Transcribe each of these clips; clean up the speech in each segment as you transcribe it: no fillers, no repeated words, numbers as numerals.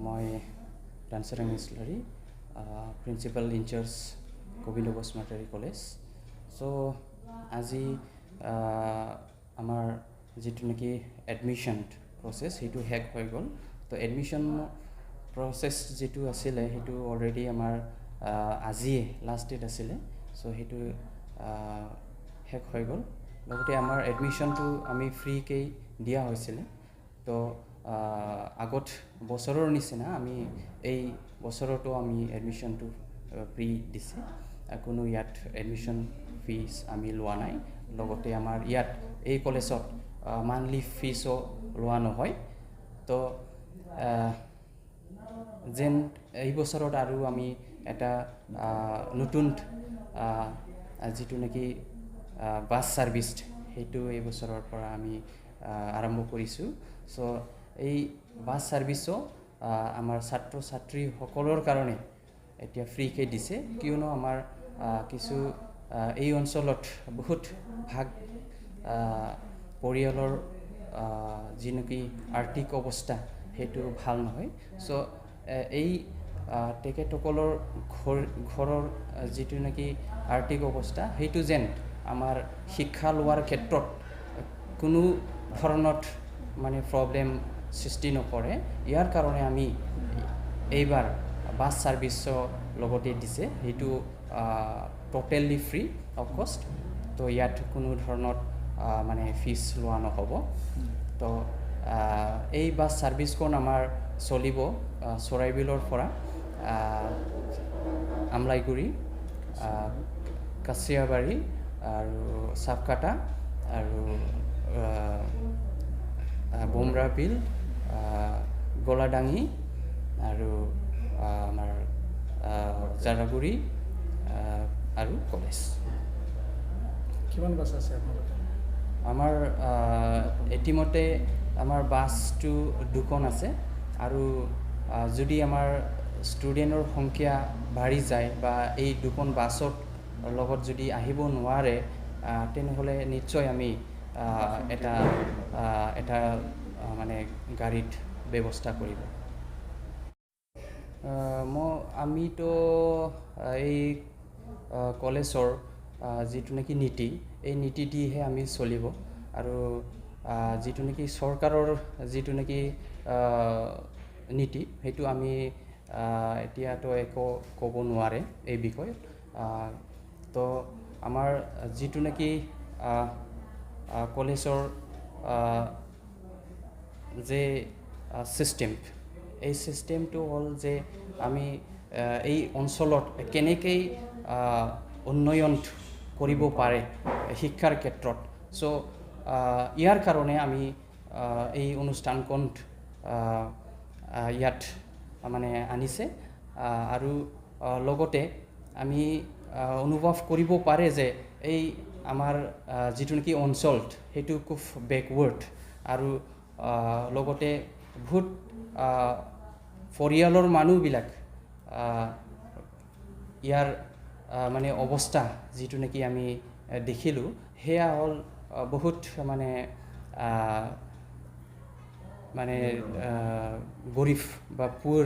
মই ডান্সাৰ ইংলিছলাৰী principal incharge Gobinda Basumatary college so' আজি আমাৰ যিটো নেকি এডমিশ্যন প্ৰচেছ সেইটো শেষ হৈ গ'ল তো এডমিশ্যন প্ৰচেছ যিটো আছিলে সেইটো অলৰেডি আমাৰ আজিয়ে লাষ্ট ডেট আছিলে চ' সেইটো শেষ হৈ গ'ল লগতে আমাৰ এডমিশ্যনটো আমি ফ্ৰীকৈ দিয়া হৈছিলে তো আগত বছৰৰ নিচিনা আমি এই বছৰতো আমি এডমিশ্যনটো ফ্ৰী দিছে কোনো ইয়াত এডমিশ্যন ফিজ আমি লোৱা নাই লগতে আমাৰ ইয়াত এই কলেজত মান্থলি ফিজো লোৱা নহয় তো যেন এই বছৰত আৰু আমি এটা নতুন যিটো নেকি বাছ ছাৰ্ভিচ সেইটো এই বছৰৰ পৰা আমি আৰম্ভ কৰিছোঁ চ' এই বাছ ছাৰ্ভিচো আমাৰ ছাত্ৰ ছাত্ৰীসকলৰ কাৰণে এতিয়া ফ্ৰীকৈ দিছে কিয়নো আমাৰ কিছু এই অঞ্চলত বহুত ভাগ পৰিয়ালৰ যি নেকি আৰ্থিক অৱস্থা সেইটো ভাল নহয় চ' এই তেখেতসকলৰ ঘৰৰ যিটো নেকি আৰ্থিক অৱস্থা সেইটো যেন আমাৰ শিক্ষা লোৱাৰ ক্ষেত্ৰত কোনো ধৰণত মানে প্ৰব্লেম সৃষ্টি নকৰে ইয়াৰ কাৰণে আমি এইবাৰ বাছ ছাৰ্ভিচৰ লগতে দিছে সেইটো টোটেলি ফ্ৰী অফ কষ্ট তো ইয়াত কোনো ধৰণত মানে ফিজ লোৱা নহ'ব তো এই বাছ ছাৰ্ভিচখন আমাৰ চলিব চৰাইবিলৰ পৰা আমলাইগুৰি কাছিয়াবাৰী আৰু চাপকাটা আৰু বমৰাবিল গলাডাঙি আৰু আমাৰ জাৰাগুৰি আৰু কলেজ কিমান বাছ আছে আপোনালোকৰ আমাৰ ইতিমধ্যে আমাৰ বাছটো দুখন আছে আৰু যদি আমাৰ ষ্টুডেণ্টৰ সংখ্যা বাঢ়ি যায় বা এই দুখন বাছত লগত যদি আহিব নোৱাৰে তেনেহ'লে নিশ্চয় আমি এটা মানে গাড়ীত ব্যৱস্থা কৰিব আমিতো এই কলেজৰ যিটো নেকি নীতি এই নীতি দিহে আমি চলিব আৰু যিটো নেকি চৰকাৰৰ যিটো নেকি নীতি সেইটো আমি এতিয়াতো একো ক'ব নোৱাৰে এই বিষয়ত তো আমাৰ যিটো নেকি কলেজৰ যে চিষ্টেম এই চিষ্টেমটো হ'ল যে আমি এই অঞ্চলত কেনেকৈ উন্নয়ন কৰিব পাৰে শিক্ষাৰ ক্ষেত্ৰত চ' ইয়াৰ কাৰণে আমি এই অনুষ্ঠানখন ইয়াত মানে আনিছে আৰু লগতে আমি অনুভৱ কৰিব পাৰে যে এই আমাৰ যিটো নেকি অঞ্চল সেইটো খুব বেকৱাৰ্ড আৰু লগতে বহুত পৰিয়ালৰ মানুহবিলাক ইয়াৰ মানে অৱস্থা যিটো নেকি আমি দেখিলোঁ সেয়া হ'ল বহুত মানে গৰীব বা পুৰ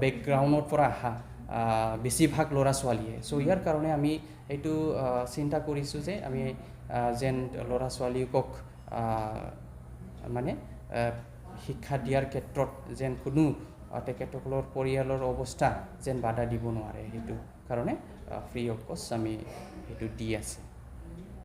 বেকগ্ৰাউণ্ডৰ পৰা অহা বেছিভাগ ল'ৰা ছোৱালীয়ে চ' ইয়াৰ কাৰণে আমি এইটো চিন্তা কৰিছোঁ যে আমি যেন ল'ৰা ছোৱালীকক মানে শিক্ষা দিয়াৰ ক্ষেত্ৰত যেন কোনো তেখেতসকলৰ পৰিয়ালৰ অৱস্থা যেন বাধা দিব নোৱাৰে সেইটো কাৰণে ফ্ৰী অফ কষ্ট আমি সেইটো দি আছে